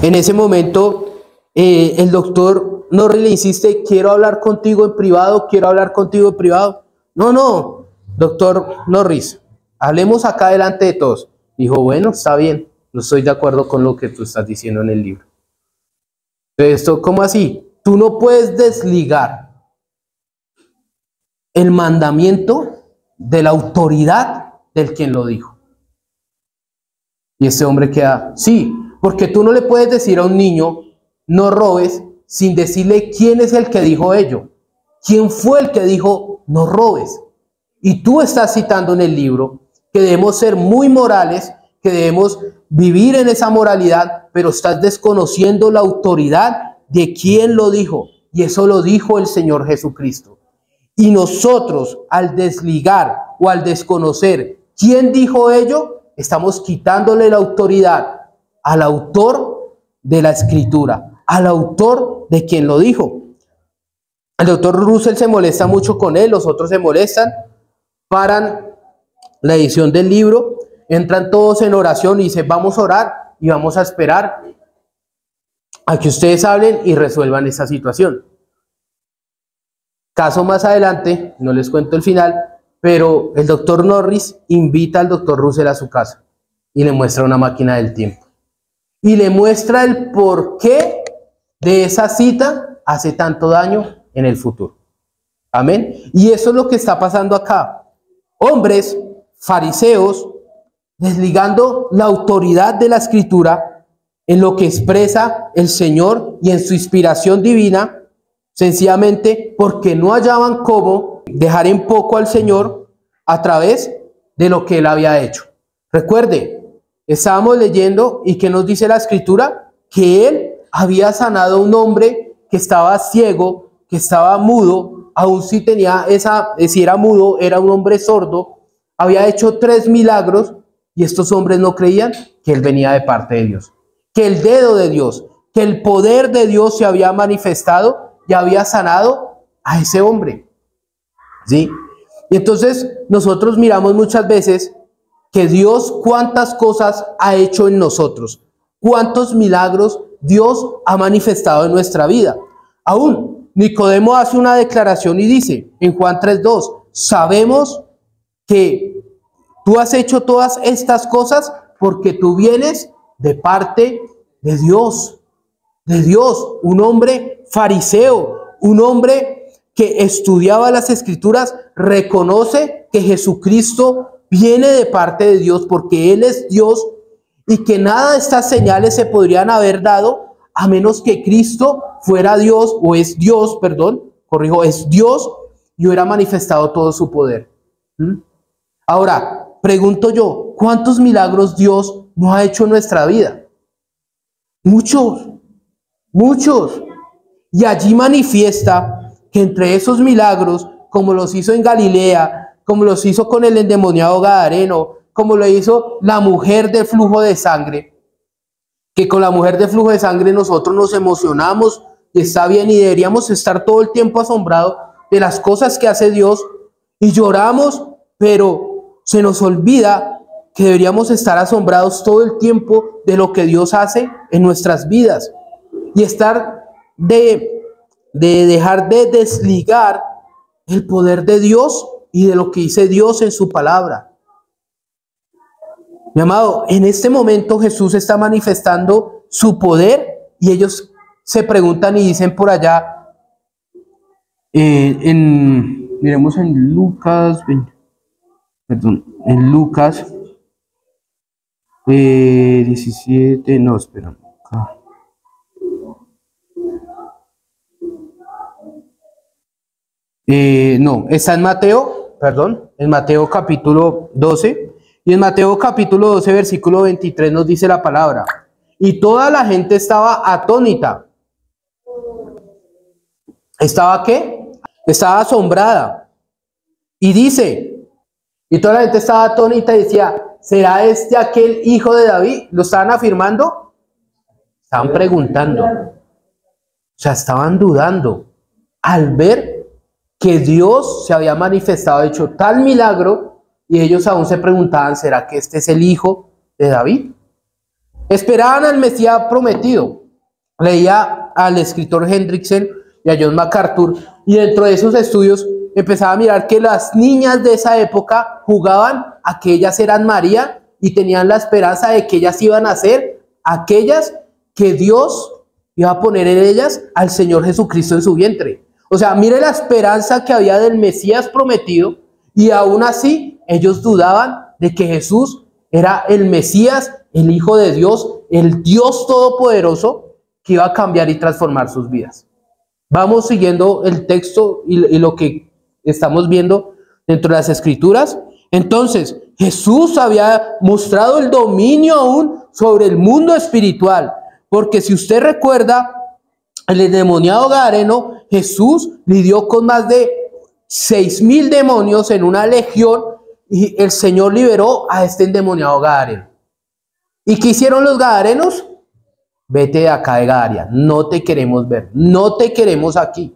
En ese momento, el doctor Norris le insiste, quiero hablar contigo en privado, quiero hablar contigo en privado. No, no, doctor Norris, hablemos acá delante de todos. Dijo, bueno, está bien, no estoy de acuerdo con lo que tú estás diciendo en el libro. Entonces, ¿cómo así? Tú no puedes desligar el mandamiento de la autoridad del quien lo dijo. Y ese hombre queda, sí, porque tú no le puedes decir a un niño, no robes, sin decirle quién es el que dijo ello. ¿Quién fue el que dijo, no robes? Y tú estás citando en el libro que debemos ser muy morales, que debemos vivir en esa moralidad, pero estás desconociendo la autoridad de quién lo dijo. Y eso lo dijo el Señor Jesucristo. Y nosotros, al desligar o al desconocer quién dijo ello, estamos quitándole la autoridad al autor de la escritura, al autor de quien lo dijo. El doctor Russell se molesta mucho con él, los otros se molestan, paran la edición del libro, entran todos en oración y dicen, vamos a orar y vamos a esperar a que ustedes hablen y resuelvan esta situación. Caso más adelante, no les cuento el final, pero el doctor Norris invita al doctor Russell a su casa y le muestra una máquina del tiempo. Y le muestra el porqué de esa cita hace tanto daño en el futuro. Amén. Y eso es lo que está pasando acá. Hombres, fariseos, desligando la autoridad de la escritura en lo que expresa el Señor y en su inspiración divina, sencillamente porque no hallaban cómo dejar en poco al Señor a través de lo que Él había hecho. Recuerde, estábamos leyendo y ¿qué nos dice la escritura? Que Él había sanado a un hombre que estaba ciego, que estaba mudo, aún si tenía si era mudo, era un hombre sordo, había hecho 3 milagros y estos hombres no creían que Él venía de parte de Dios, que el dedo de Dios, que el poder de Dios se había manifestado y había sanado a ese hombre. ¿Sí? Y entonces nosotros miramos muchas veces que Dios cuántas cosas ha hecho en nosotros, cuántos milagros Dios ha manifestado en nuestra vida. Aún Nicodemo hace una declaración y dice en Juan 3:2, sabemos que tú has hecho todas estas cosas porque tú vienes de parte de Dios. De Dios, un hombre fariseo, un hombre que estudiaba las escrituras, reconoce que Jesucristo viene de parte de Dios porque Él es Dios y que nada de estas señales se podrían haber dado a menos que Cristo fuera Dios, o es Dios, perdón, corrijo, es Dios y hubiera manifestado todo su poder. Ahora, pregunto yo, ¿cuántos milagros Dios no ha hecho en nuestra vida? Muchos, muchos. Y allí manifiesta que entre esos milagros, como los hizo en Galilea, como los hizo con el endemoniado gadareno, como lo hizo la mujer de flujo de sangre, que con la mujer de flujo de sangre nosotros nos emocionamos y está bien y deberíamos estar todo el tiempo asombrados de las cosas que hace Dios y lloramos, pero se nos olvida que deberíamos estar asombrados todo el tiempo de lo que Dios hace en nuestras vidas y estar de dejar de desligar el poder de Dios y de lo que dice Dios en su palabra. Mi amado, en este momento Jesús está manifestando su poder y ellos se preguntan y dicen por allá, miremos en Lucas, en Lucas 17, no, espera. No, está en Mateo, perdón, en Mateo capítulo 12. Y en Mateo capítulo 12, versículo 23 nos dice la palabra. Y toda la gente estaba atónita. ¿Estaba qué? Estaba asombrada. Y dice, y toda la gente estaba atónita y decía, ¿será este aquel hijo de David? ¿Lo estaban afirmando? Estaban preguntando. O sea, estaban dudando al ver que Dios se había manifestado, hecho tal milagro. Y ellos aún se preguntaban, ¿será que este es el hijo de David? Esperaban al Mesías prometido. Leía al escritor Hendrickson y a John MacArthur, y dentro de esos estudios empezaba a mirar que las niñas de esa época jugaban a que ellas eran María y tenían la esperanza de que ellas iban a ser aquellas que Dios iba a poner en ellas al Señor Jesucristo en su vientre. O sea, mire la esperanza que había del Mesías prometido, y aún así ellos dudaban de que Jesús era el Mesías, el Hijo de Dios, el Dios Todopoderoso que iba a cambiar y transformar sus vidas. Vamos siguiendo el texto y lo que estamos viendo dentro de las Escrituras. Entonces, Jesús había mostrado el dominio aún sobre el mundo espiritual, porque si usted recuerda, el endemoniado gadareno, Jesús lidió con más de 6,000 demonios en una legión, y el Señor liberó a este endemoniado gadareno. ¿Y qué hicieron los gadarenos? Vete de acá de Gadaria, no te queremos ver, no te queremos aquí.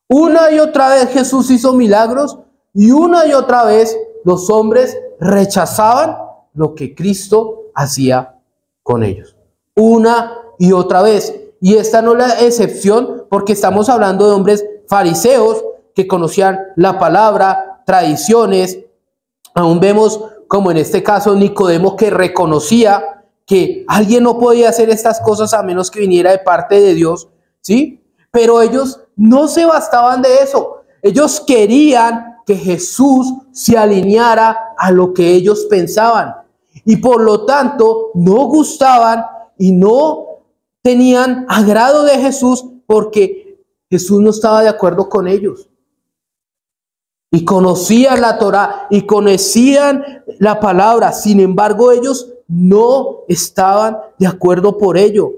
Una y otra vez Jesús hizo milagros, y una y otra vez los hombres rechazaban lo que Cristo hacía con ellos. Una y otra vez. Y esta no es la excepción, porque estamos hablando de hombres fariseos que conocían la palabra, tradiciones. Aún vemos como en este caso Nicodemo, que reconocía que alguien no podía hacer estas cosas a menos que viniera de parte de Dios, ¿sí? Pero ellos no se bastaban de eso. Ellos querían que Jesús se alineara a lo que ellos pensaban, y por lo tanto no gustaban y no tenían agrado de Jesús, porque Jesús no estaba de acuerdo con ellos. Y conocían la Torá y conocían la palabra, sin embargo ellos no estaban de acuerdo por ello.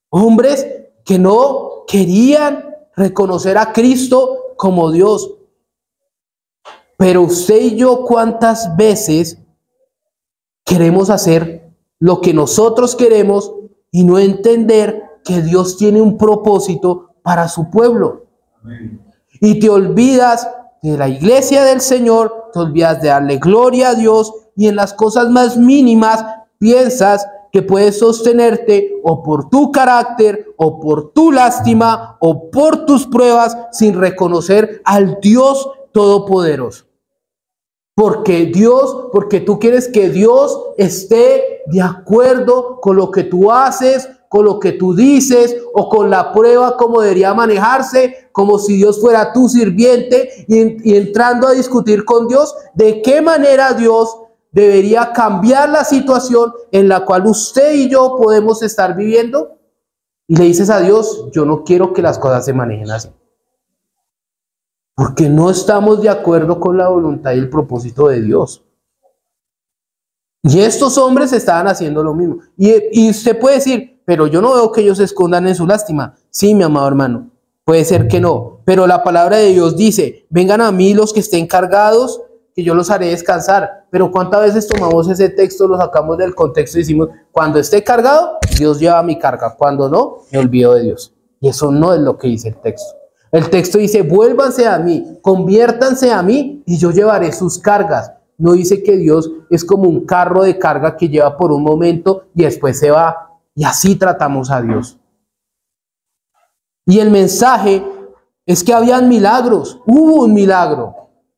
Hombres que no querían reconocer a Cristo como Dios. Pero usted y yo, ¿cuántas veces queremos hacer lo que nosotros queremos y no entender que Dios tiene un propósito para su pueblo? Amén. Y te olvidas de la iglesia del Señor, te olvidas de darle gloria a Dios, y en las cosas más mínimas piensas que puedes sostenerte o por tu carácter, o por tu lástima, o por tus pruebas, sin reconocer al Dios Todopoderoso. Porque tú quieres que Dios esté de acuerdo con lo que tú haces, con lo que tú dices, o con la prueba como debería manejarse, como si Dios fuera tu sirviente, y entrando a discutir con Dios de qué manera Dios debería cambiar la situación en la cual usted y yo podemos estar viviendo, y le dices a Dios: yo no quiero que las cosas se manejen así, porque no estamos de acuerdo con la voluntad y el propósito de Dios. Y estos hombres estaban haciendo lo mismo. Y usted puede decir: pero yo no veo que ellos se escondan en su lástima. Sí, mi amado hermano, puede ser que no, pero la palabra de Dios dice: vengan a mí los que estén cargados, que yo los haré descansar. Pero ¿cuántas veces tomamos ese texto, lo sacamos del contexto y decimos: cuando esté cargado, Dios lleva mi carga; cuando no, me olvido de Dios? Y eso no es lo que dice el texto. El texto dice: vuélvanse a mí, conviértanse a mí, y yo llevaré sus cargas. No dice que Dios es como un carro de carga que lleva por un momento y después se va. Y así tratamos a Dios. Y el mensaje es que habían milagros, hubo un milagro,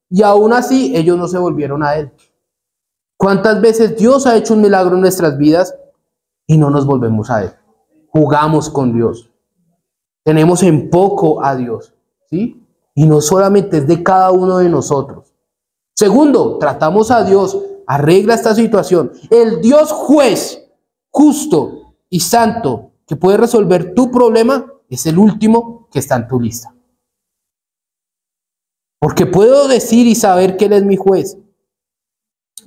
y aún así ellos no se volvieron a Él. ¿Cuántas veces Dios ha hecho un milagro en nuestras vidas y no nos volvemos a Él? Jugamos con Dios. Tenemos en poco a Dios, ¿sí? Y no solamente es de cada uno de nosotros. Segundo, tratamos a Dios, arregla esta situación. El Dios juez, justo y santo, que puede resolver tu problema, es el último que está en tu lista. Porque puedo decir y saber que Él es mi juez,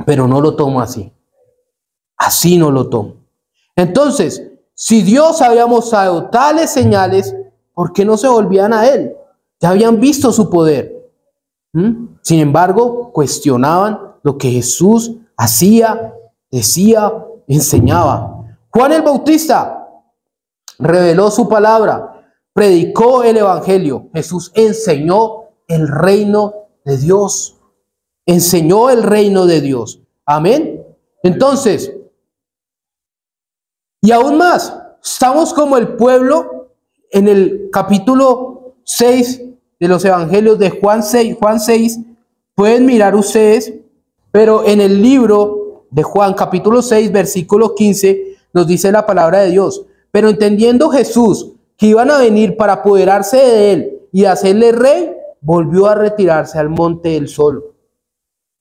pero no lo tomo así. Así no lo tomo. Entonces, si Dios había mostrado tales señales, ¿por qué no se volvían a Él? Ya habían visto su poder. Sin embargo, cuestionaban lo que Jesús hacía, decía, enseñaba. Juan el Bautista reveló su palabra, predicó el evangelio. Jesús enseñó el reino de Dios. Enseñó el reino de Dios. Amén. Entonces, Y aún más, estamos como el pueblo en el capítulo 6 de los evangelios de Juan 6, pueden mirar ustedes, pero en el libro de Juan capítulo 6, versículo 15, nos dice la palabra de Dios: pero entendiendo Jesús que iban a venir para apoderarse de él y hacerle rey, volvió a retirarse al monte él solo,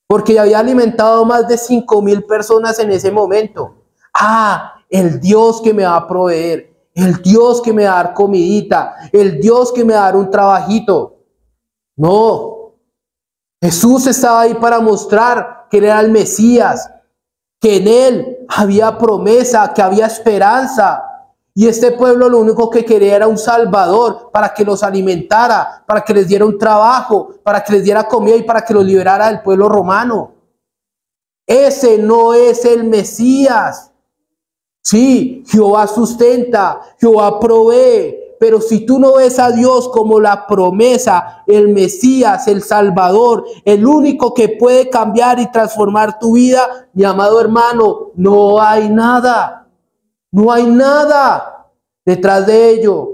porque había alimentado más de 5,000 personas en ese momento. El Dios que me va a proveer, el Dios que me va a dar comidita, el Dios que me va a dar un trabajito. No, Jesús estaba ahí para mostrar que era el Mesías, que en él había promesa, que había esperanza. Y este pueblo lo único que quería era un Salvador para que los alimentara, para que les diera un trabajo, para que les diera comida y para que los liberara del pueblo romano. Ese no es el Mesías. Sí, Jehová sustenta, Jehová provee, pero si tú no ves a Dios como la promesa, el Mesías, el Salvador, el único que puede cambiar y transformar tu vida, mi amado hermano, no hay nada. No hay nada detrás de ello.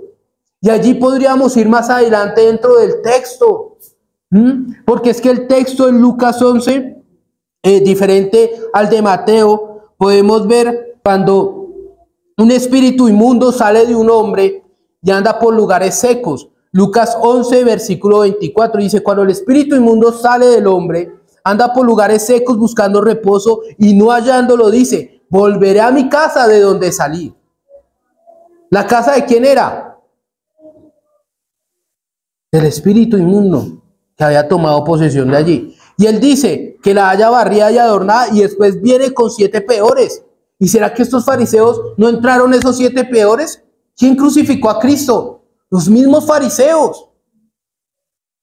Y allí podríamos ir más adelante dentro del texto. Porque es que el texto en Lucas 11, diferente al de Mateo, podemos ver cuando un espíritu inmundo sale de un hombre y anda por lugares secos. Lucas 11, versículo 24 dice: cuando el espíritu inmundo sale del hombre, anda por lugares secos buscando reposo y no hallándolo, dice: volveré a mi casa de donde salí. ¿La casa de quién era? Del espíritu inmundo que había tomado posesión de allí. Y él dice que la haya barrida y adornada, y después viene con 7 peores. ¿Y será que estos fariseos no entraron esos 7 peores? ¿Quién crucificó a Cristo? Los mismos fariseos.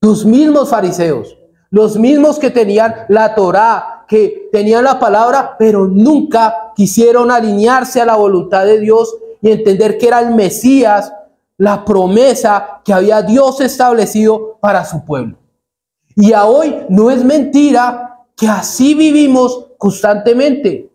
Los mismos fariseos. Los mismos que tenían la Torá, que tenían la palabra, pero nunca quisieron alinearse a la voluntad de Dios y entender que era el Mesías, la promesa que había Dios establecido para su pueblo. Y a hoy no es mentira que así vivimos constantemente.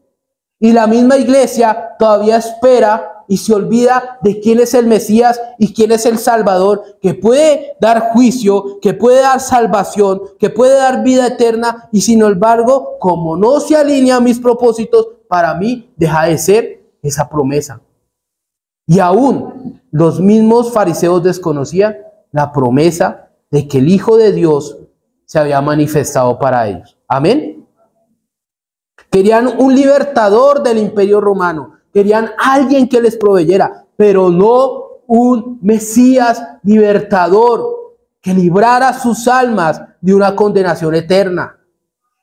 Y la misma iglesia todavía espera y se olvida de quién es el Mesías y quién es el Salvador, que puede dar juicio, que puede dar salvación, que puede dar vida eterna. Y sin embargo, como no se alinea a mis propósitos, para mí deja de ser esa promesa. Y aún los mismos fariseos desconocían la promesa de que el Hijo de Dios se había manifestado para ellos. Amén. Querían un libertador del imperio romano. Querían alguien que les proveyera, pero no un Mesías libertador que librara sus almas de una condenación eterna.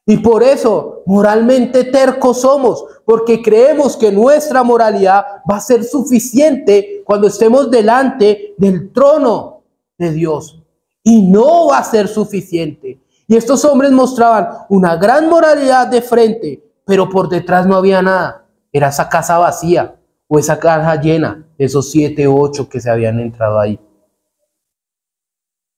Y por eso moralmente tercos somos, porque creemos que nuestra moralidad va a ser suficiente cuando estemos delante del trono de Dios. Y no va a ser suficiente. Y estos hombres mostraban una gran moralidad de frente, pero por detrás no había nada. Era esa casa vacía o esa caja llena, esos 7 u 8 que se habían entrado ahí.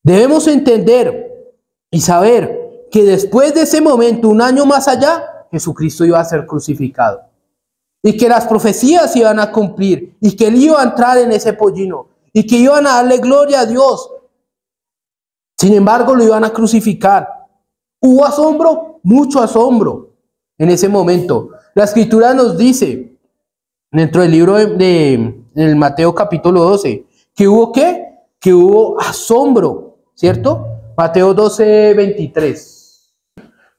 Debemos entender y saber que después de ese momento, un año más allá, Jesucristo iba a ser crucificado. Y que las profecías iban a cumplir. Y que él iba a entrar en ese pollino. Y que iban a darle gloria a Dios. Sin embargo, lo iban a crucificar. Hubo asombro, mucho asombro en ese momento. La escritura nos dice, dentro del libro de Mateo capítulo 12, que hubo ¿qué? Que hubo asombro, ¿cierto? Mateo 12, 23.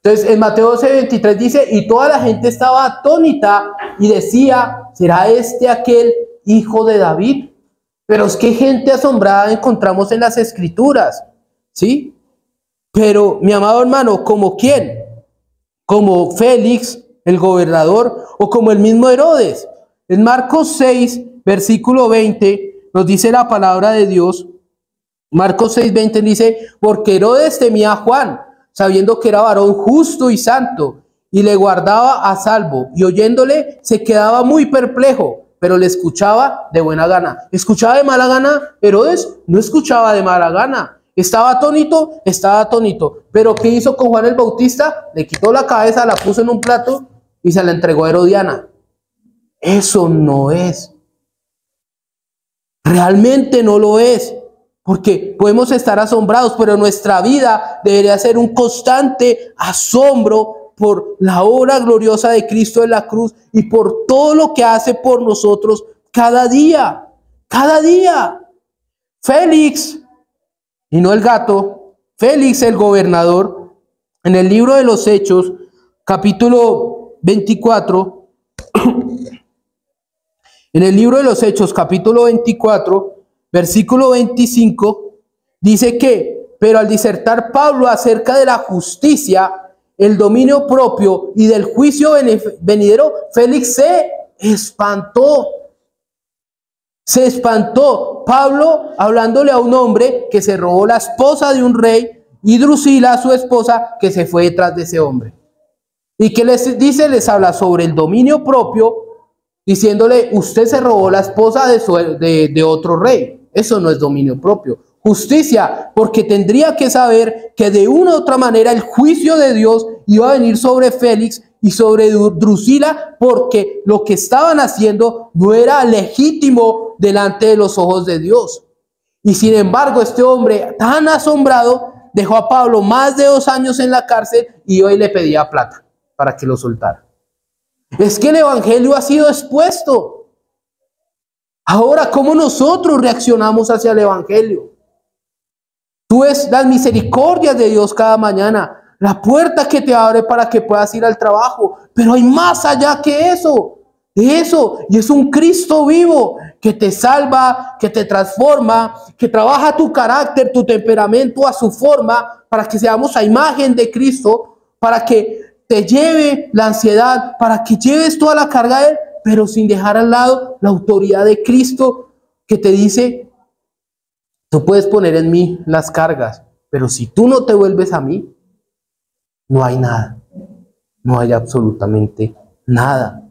Entonces, en Mateo 12, 23 dice: y toda la gente estaba atónita y decía: ¿será este aquel hijo de David? Pero es que gente asombrada encontramos en las escrituras, ¿sí? Pero, mi amado hermano, ¿como quién? Como Félix, el gobernador, o como el mismo Herodes. En Marcos 6, versículo 20, nos dice la palabra de Dios. Marcos 6, 20 dice: porque Herodes temía a Juan, sabiendo que era varón justo y santo, y le guardaba a salvo, y oyéndole se quedaba muy perplejo, pero le escuchaba de buena gana. ¿Escuchaba de mala gana? Herodes no escuchaba de mala gana. ¿Estaba atónito? Estaba atónito. ¿Pero qué hizo con Juan el Bautista? Le quitó la cabeza, la puso en un plato y se la entregó a Herodiana. Eso no es Realmente no lo es, porque podemos estar asombrados, pero nuestra vida debería ser un constante asombro por la obra gloriosa de Cristo en la cruz y por todo lo que hace por nosotros cada día, cada día. Félix, y no el gato, Félix el gobernador, en el libro de los Hechos, capítulo 24, en el libro de los Hechos, capítulo 24, versículo 25, dice que, pero al disertar Pablo acerca de la justicia, el dominio propio y del juicio venidero, Félix se espantó. Se espantó. Pablo hablándole a un hombre que se robó la esposa de un rey y Drusila, su esposa, que se fue detrás de ese hombre. ¿Y qué les dice? Les habla sobre el dominio propio, diciéndole, usted se robó la esposa de otro rey. Eso no es dominio propio. Justicia, porque tendría que saber que de una u otra manera el juicio de Dios iba a venir sobre Félix y sobre Drusila, porque lo que estaban haciendo no era legítimo delante de los ojos de Dios. Y sin embargo, este hombre tan asombrado dejó a Pablo más de 2 años en la cárcel y hoy le pedía plata para que lo soltara. Es que el evangelio ha sido expuesto. Ahora, ¿cómo nosotros reaccionamos hacia el evangelio? Tú ves las misericordias de Dios cada mañana, la puerta que te abre para que puedas ir al trabajo, pero hay más allá que eso, de eso, y es un Cristo vivo que te salva, que te transforma, que trabaja tu carácter, tu temperamento a su forma, para que seamos a imagen de Cristo, para que te lleve la ansiedad, para que lleves toda la carga de Él, pero sin dejar al lado la autoridad de Cristo que te dice, tú puedes poner en mí las cargas, pero si tú no te vuelves a mí, no hay nada, no hay absolutamente nada,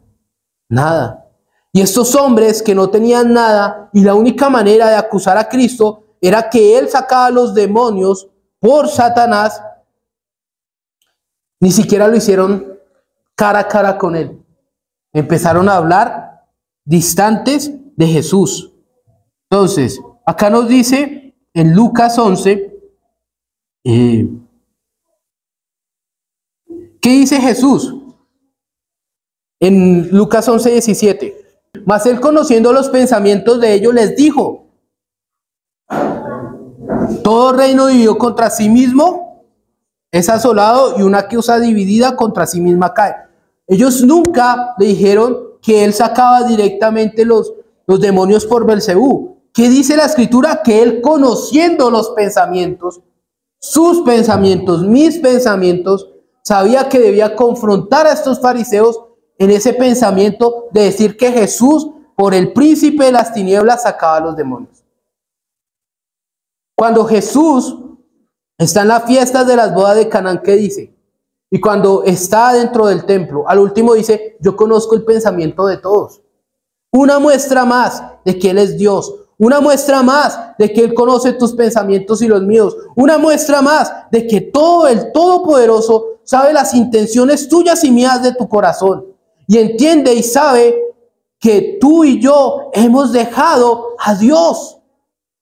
nada. Y estos hombres que no tenían nada y la única manera de acusar a Cristo era que Él sacaba a los demonios por Satanás, ni siquiera lo hicieron cara a cara con Él. Empezaron a hablar distantes de Jesús. Entonces, acá nos dice en Lucas 11, ¿qué dice Jesús? En Lucas 11, 17. Mas él, conociendo los pensamientos de ellos, les dijo, todo reino dividido contra sí mismo es asolado y una cosa dividida contra sí misma cae. Ellos nunca le dijeron que él sacaba directamente los demonios por Belcebú. ¿Qué dice la escritura? Que él, conociendo los pensamientos, sus pensamientos, mis pensamientos, sabía que debía confrontar a estos fariseos en ese pensamiento de decir que Jesús, por el príncipe de las tinieblas, sacaba a los demonios. Cuando Jesús está en las fiestas de las bodas de Canaán, ¿qué dice? Y cuando está dentro del templo, al último dice, yo conozco el pensamiento de todos. Una muestra más de que Él es Dios. Una muestra más de que Él conoce tus pensamientos y los míos. Una muestra más de que todo el Todopoderoso sabe las intenciones tuyas y mías de tu corazón. Y entiende y sabe que tú y yo hemos dejado a Dios,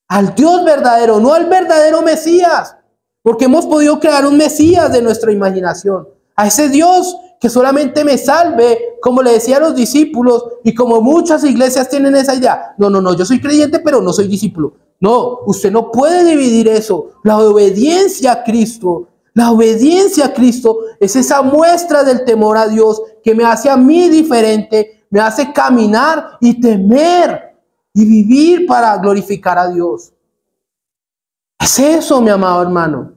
al Dios verdadero, no al verdadero Mesías. Porque hemos podido crear un Mesías de nuestra imaginación. A ese Dios que solamente me salve, como le decía a los discípulos, y como muchas iglesias tienen esa idea. No, yo soy creyente, pero no soy discípulo. No, usted no puede dividir eso. La obediencia a Cristo es esa muestra del temor a Dios que me hace a mí diferente, me hace caminar y temer y vivir para glorificar a Dios. Es eso, mi amado hermano.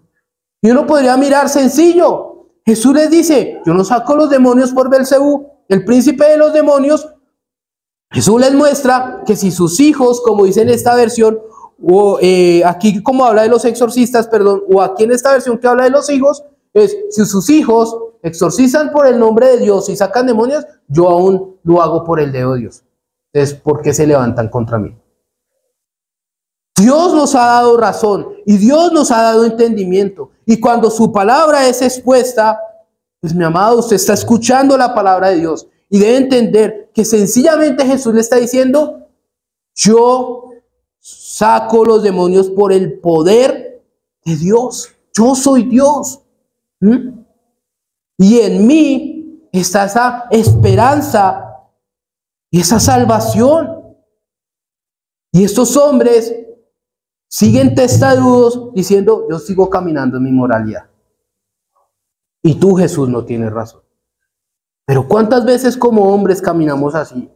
Y uno podría mirar sencillo. Jesús les dice, yo no saco los demonios por Belcebú, el príncipe de los demonios. Jesús les muestra que si sus hijos, como dice en esta versión, o aquí como habla de los exorcistas, perdón, o aquí en esta versión que habla de los hijos, es si sus hijos exorcizan por el nombre de Dios y sacan demonios, yo aún lo hago por el dedo de Dios. Entonces, ¿por qué se levantan contra mí? Dios nos ha dado razón y Dios nos ha dado entendimiento. Y cuando su palabra es expuesta, pues mi amado, usted está escuchando la palabra de Dios y debe entender que sencillamente Jesús le está diciendo, yo saco los demonios por el poder de Dios. Yo soy Dios. Y en mí está esa esperanza y esa salvación. Y estos hombres siguen testarudos diciendo, yo sigo caminando en mi moralidad. Y tú, Jesús, no tienes razón. Pero ¿cuántas veces como hombres caminamos así?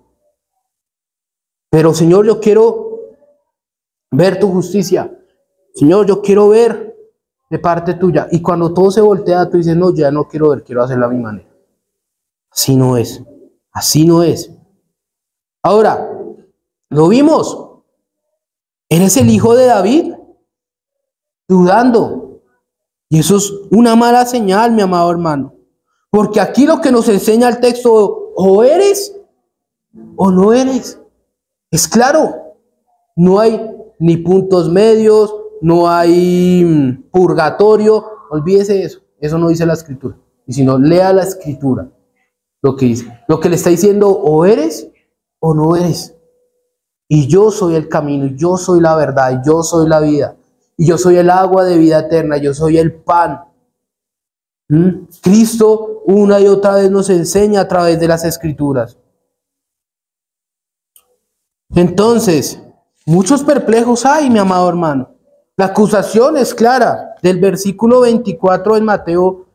Pero Señor, yo quiero ver tu justicia. Señor, yo quiero ver de parte tuya. Y cuando todo se voltea, tú dices, no, ya no quiero ver, quiero hacerlo a mi manera. Así no es. Así no es. Ahora, lo vimos. ¿Eres el hijo de David? Dudando. Y eso es una mala señal, mi amado hermano. Porque aquí lo que nos enseña el texto, o eres o no eres. Es claro. No hay ni puntos medios, no hay purgatorio. Olvídese de eso. Eso no dice la Escritura. Y si no, lea la Escritura. Lo que dice. Lo que le está diciendo, o eres o no eres. Y yo soy el camino, y yo soy la verdad, y yo soy la vida. Y yo soy el agua de vida eterna, yo soy el pan. Cristo una y otra vez nos enseña a través de las Escrituras. Entonces, muchos perplejos hay, mi amado hermano. La acusación es clara. Del versículo 24 en Mateo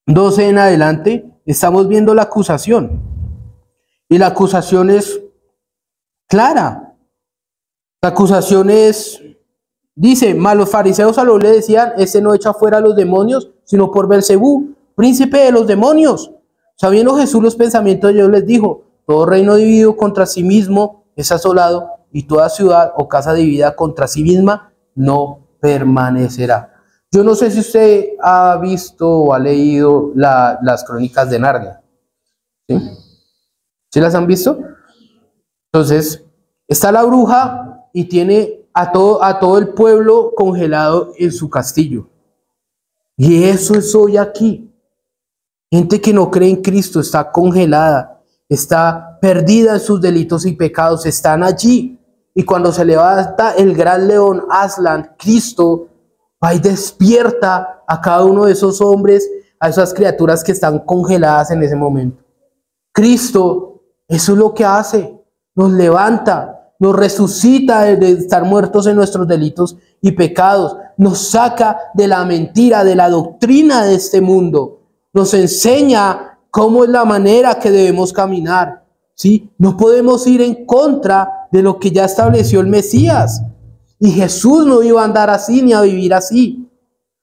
12 en adelante, estamos viendo la acusación. Y la acusación es clara. La acusación es, dice, mas los fariseos a los le decían, este no echa fuera a los demonios, sino por Belcebú, príncipe de los demonios. Sabiendo Jesús los pensamientos de Dios, les dijo, todo reino dividido contra sí mismo es asolado, y toda ciudad o casa dividida contra sí misma no permanecerá. Yo no sé si usted ha visto o ha leído las crónicas de Narnia. ¿Sí? ¿Sí las han visto? Entonces, está la bruja y tiene a todo el pueblo congelado en su castillo. Y eso es hoy aquí. Gente que no cree en Cristo está congelada, está perdida en sus delitos y pecados, están allí. Y cuando se levanta el gran león Aslan, Cristo va y despierta a cada uno de esos hombres, a esas criaturas que están congeladas en ese momento. Cristo, eso es lo que hace. Nos levanta, nos resucita de estar muertos en nuestros delitos y pecados, nos saca de la mentira, de la doctrina de este mundo, nos enseña cómo es la manera que debemos caminar, ¿sí? No podemos ir en contra de lo que ya estableció el Mesías, y Jesús no iba a andar así ni a vivir así,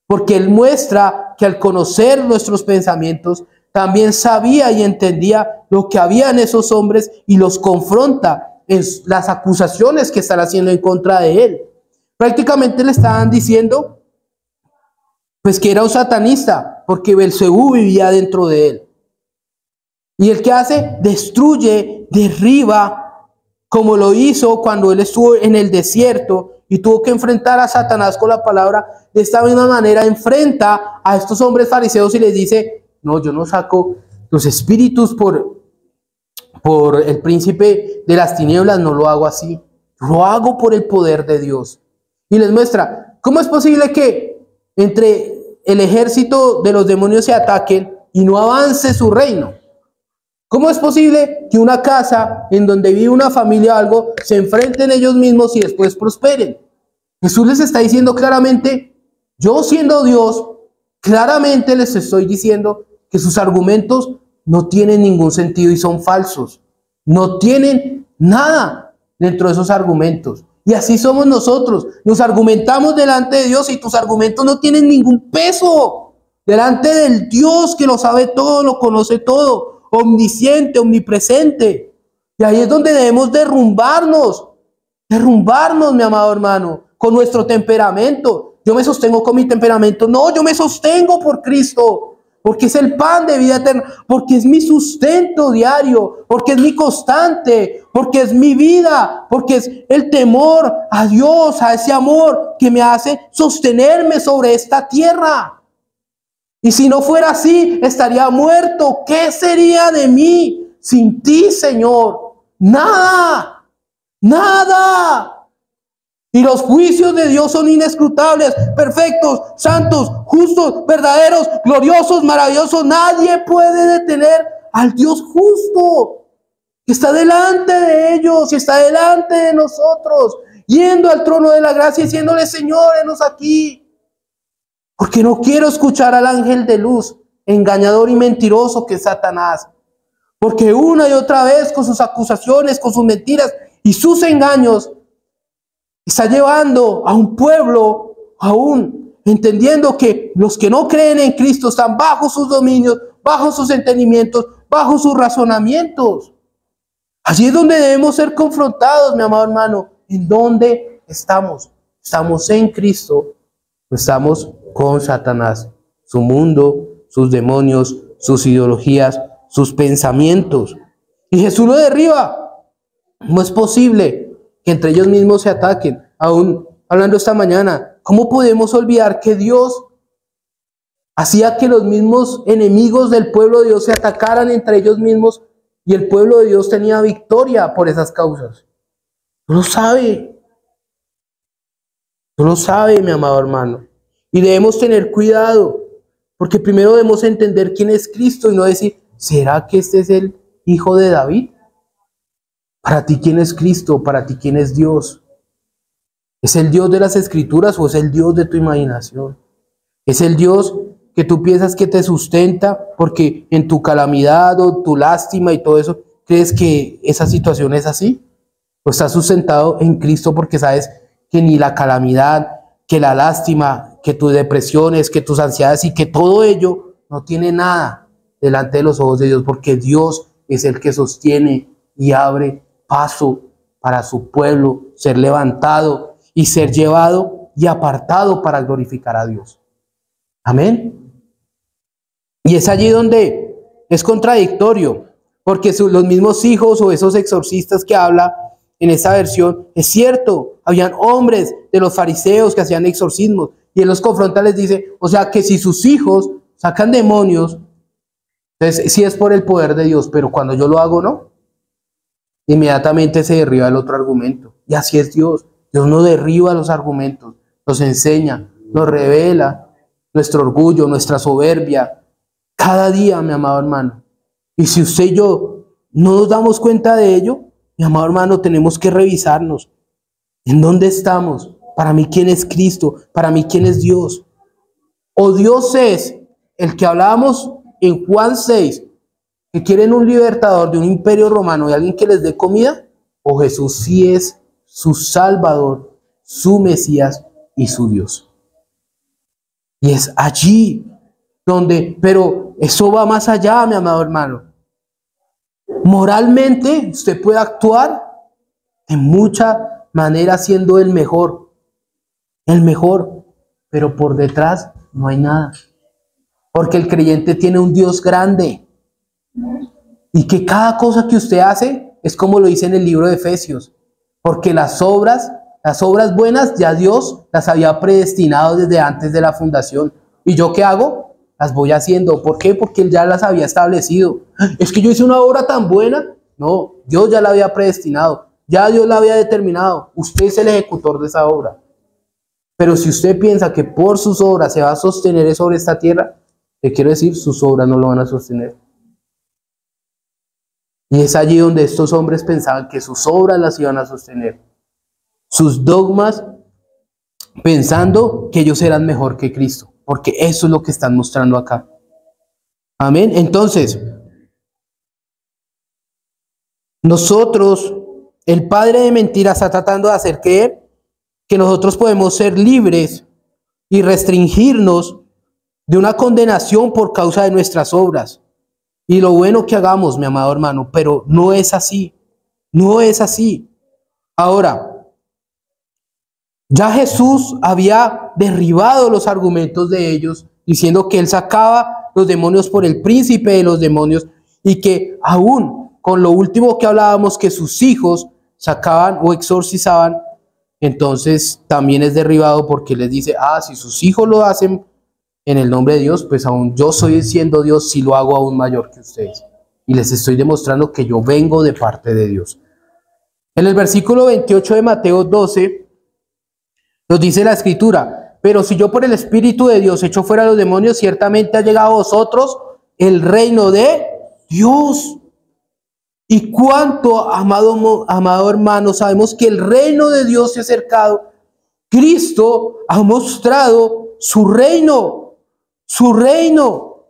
porque Él muestra que al conocer nuestros pensamientos, también sabía y entendía lo que había en esos hombres y los confronta en las acusaciones que están haciendo en contra de Él. Prácticamente le estaban diciendo pues que era un satanista, porque Belcebú vivía dentro de él. Y el que hace, destruye, derriba, como lo hizo cuando él estuvo en el desierto y tuvo que enfrentar a Satanás con la palabra. De esta misma manera enfrenta a estos hombres fariseos y les dice, no, yo no saco los espíritus por el príncipe de las tinieblas, no lo hago así, lo hago por el poder de Dios. Y les muestra, ¿cómo es posible que entre el ejército de los demonios se ataquen y no avance su reino? ¿Cómo es posible que una casa en donde vive una familia o algo se enfrenten ellos mismos y después prosperen? Jesús les está diciendo claramente, yo siendo Dios, claramente les estoy diciendo que sus argumentos no tienen ningún sentido y son falsos. No tienen nada dentro de esos argumentos. Y así somos nosotros. Nos argumentamos delante de Dios y tus argumentos no tienen ningún peso delante del Dios que lo sabe todo, lo conoce todo, omnisciente, omnipresente. Y ahí es donde debemos derrumbarnos, mi amado hermano, con nuestro temperamento. Yo me sostengo con mi temperamento. No, yo me sostengo por Cristo, porque es el pan de vida eterna, porque es mi sustento diario, porque es mi constante, porque es mi vida, porque es el temor a Dios, a ese amor que me hace sostenerme sobre esta tierra. Y si no fuera así, estaría muerto. ¿Qué sería de mí sin ti, Señor? Nada, nada. Y los juicios de Dios son inescrutables, perfectos, santos, justos, verdaderos, gloriosos, maravillosos. Nadie puede detener al Dios justo, que está delante de ellos y está delante de nosotros, yendo al trono de la gracia y diciéndole: Señor, henos aquí. Porque no quiero escuchar al ángel de luz, engañador y mentiroso que es Satanás. Porque una y otra vez, con sus acusaciones, con sus mentiras y sus engaños, está llevando a un pueblo, aún entendiendo que los que no creen en Cristo están bajo sus dominios, bajo sus entendimientos, bajo sus razonamientos. Allí es donde debemos ser confrontados, mi amado hermano. ¿En dónde estamos? ¿Estamos en Cristo o estamos con Satanás? Su mundo, sus demonios, sus ideologías, sus pensamientos. Y Jesús lo derriba. No es posible que entre ellos mismos se ataquen. Aún hablando esta mañana, ¿cómo podemos olvidar que Dios hacía que los mismos enemigos del pueblo de Dios se atacaran entre ellos mismos y el pueblo de Dios tenía victoria por esas causas? Tú lo sabes. Tú lo sabes, mi amado hermano. Y debemos tener cuidado, porque primero debemos entender quién es Cristo y no decir: ¿será que este es el hijo de David? Para ti, ¿quién es Cristo? Para ti, ¿quién es Dios? ¿Es el Dios de las Escrituras o es el Dios de tu imaginación? ¿Es el Dios que tú piensas que te sustenta porque en tu calamidad o tu lástima y todo eso, crees que esa situación es así? ¿O estás sustentado en Cristo porque sabes que ni la calamidad, que la lástima, que tus depresiones, que tus ansiedades y que todo ello no tiene nada delante de los ojos de Dios, porque Dios es el que sostiene y abre paso para su pueblo ser levantado y ser llevado y apartado para glorificar a Dios? Amén. Y es allí donde es contradictorio, porque los mismos hijos o esos exorcistas que habla en esa versión, es cierto, habían hombres de los fariseos que hacían exorcismos, y él los confronta, les dice: o sea que si sus hijos sacan demonios, entonces sí es por el poder de Dios, pero cuando yo lo hago, no. Inmediatamente se derriba el otro argumento. Y así es Dios. Dios no derriba los argumentos, nos enseña, nos revela nuestro orgullo, nuestra soberbia, cada día, mi amado hermano. Y si usted y yo no nos damos cuenta de ello, mi amado hermano, tenemos que revisarnos. ¿En dónde estamos? Para mí, ¿quién es Cristo? Para mí, ¿quién es Dios? O Dios es el que hablábamos en Juan 6, que quieren un libertador de un imperio romano y alguien que les dé comida, o Jesús sí es su Salvador, su Mesías y su Dios. Y es allí donde, pero eso va más allá, mi amado hermano. Moralmente usted puede actuar en muchas maneras siendo el mejor, pero por detrás no hay nada. Porque el creyente tiene un Dios grande y que cada cosa que usted hace es como lo dice en el libro de Efesios, porque las obras buenas ya Dios las había predestinado desde antes de la fundación. ¿Y yo qué hago? Las voy haciendo. ¿Por qué? Porque Él ya las había establecido. Es que yo hice una obra tan buena. No, Dios ya la había predestinado. Ya Dios la había determinado. Usted es el ejecutor de esa obra. Pero si usted piensa que por sus obras se va a sostener sobre esta tierra, le quiero decir, sus obras no lo van a sostener. Y es allí donde estos hombres pensaban que sus obras las iban a sostener. Sus dogmas, pensando que ellos eran mejor que Cristo. Porque eso es lo que están mostrando acá. Amén. Entonces, nosotros, el padre de mentiras está tratando de hacer creer que nosotros podemos ser libres y restringirnos de una condenación por causa de nuestras obras. Y lo bueno que hagamos, mi amado hermano, pero no es así. No es así. Ahora, ya Jesús había derribado los argumentos de ellos, diciendo que Él sacaba los demonios por el príncipe de los demonios y que aún con lo último que hablábamos, que sus hijos sacaban o exorcizaban, entonces también es derribado porque les dice: si sus hijos lo hacen en el nombre de Dios, pues aún yo soy siendo Dios si lo hago aún mayor que ustedes. Y les estoy demostrando que yo vengo de parte de Dios. En el versículo 28 de Mateo 12, Nos dice la Escritura: pero si yo por el Espíritu de Dios echo fuera a los demonios, ciertamente ha llegado a vosotros el reino de Dios. Y cuánto, amado hermano, sabemos que el reino de Dios se ha acercado. Cristo ha mostrado su reino, su reino.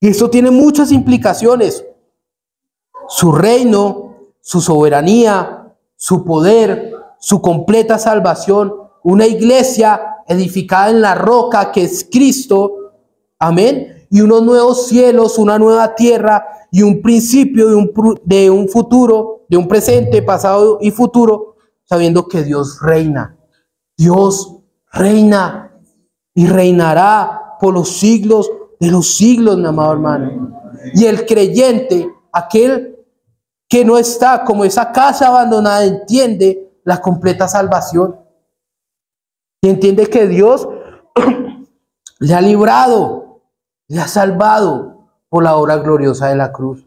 Y esto tiene muchas implicaciones. Su reino, su soberanía, su poder, su completa salvación. Una iglesia edificada en la roca que es Cristo. Amén. Y unos nuevos cielos, una nueva tierra y un principio de un futuro, de un presente, pasado y futuro, sabiendo que Dios reina. Dios reina y reinará por los siglos de los siglos, mi amado hermano. Y el creyente, aquel que no está como esa casa abandonada, entiende la completa salvación. Y entiende que Dios le ha librado, le ha salvado por la obra gloriosa de la cruz.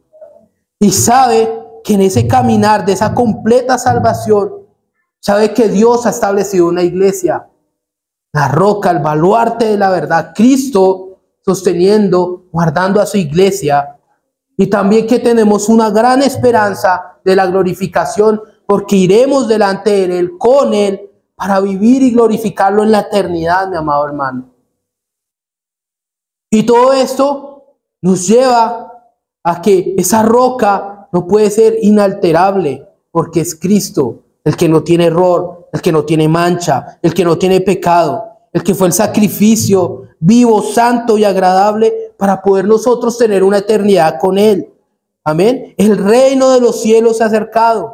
Y sabe que en ese caminar de esa completa salvación, sabe que Dios ha establecido una iglesia, la roca, el baluarte de la verdad, Cristo sosteniendo, guardando a su iglesia. Y también que tenemos una gran esperanza de la glorificación, porque iremos delante de Él, con Él, para vivir y glorificarlo en la eternidad, mi amado hermano. Y todo esto nos lleva a que esa roca no puede ser inalterable, porque es Cristo, el que no tiene error, el que no tiene mancha, el que no tiene pecado, el que fue el sacrificio vivo, santo y agradable para poder nosotros tener una eternidad con Él. Amén. El reino de los cielos se ha acercado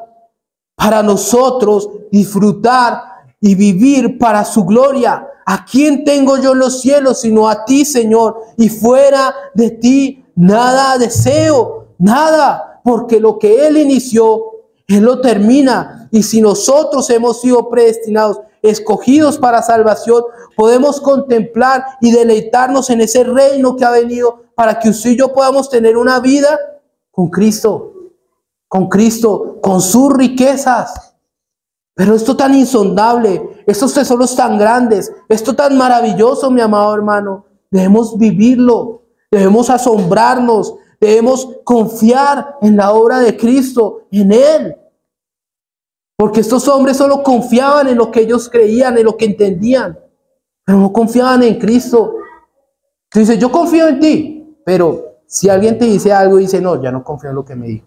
para nosotros disfrutar y vivir para su gloria. ¿A quién tengo yo en los cielos sino a ti, Señor? Y fuera de ti nada deseo, nada, porque lo que Él inició, Él lo termina. Y si nosotros hemos sido predestinados, escogidos para salvación, podemos contemplar y deleitarnos en ese reino que ha venido para que usted y yo podamos tener una vida con Cristo, con sus riquezas. Pero esto tan insondable, estos tesoros tan grandes, esto tan maravilloso, mi amado hermano, debemos vivirlo, debemos asombrarnos, debemos confiar en la obra de Cristo, en Él. Porque estos hombres solo confiaban en lo que ellos creían, en lo que entendían, pero no confiaban en Cristo. Tú dices, yo confío en ti, pero si alguien te dice algo, dice, no, ya no confío en lo que me dijo.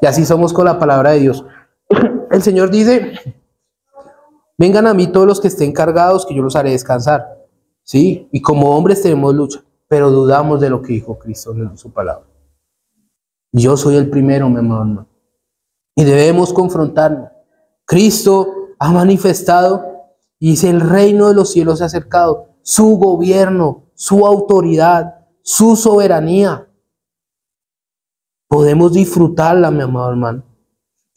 Y así somos con la palabra de Dios. El Señor dice, vengan a mí todos los que estén cargados, que yo los haré descansar. Sí, y como hombres tenemos lucha, pero dudamos de lo que dijo Cristo en su palabra. Yo soy el primero, mi amado, y debemos confrontarnos. Cristo ha manifestado y dice, el reino de los cielos se ha acercado, su gobierno, su autoridad, su soberanía. Podemos disfrutarla, mi amado hermano.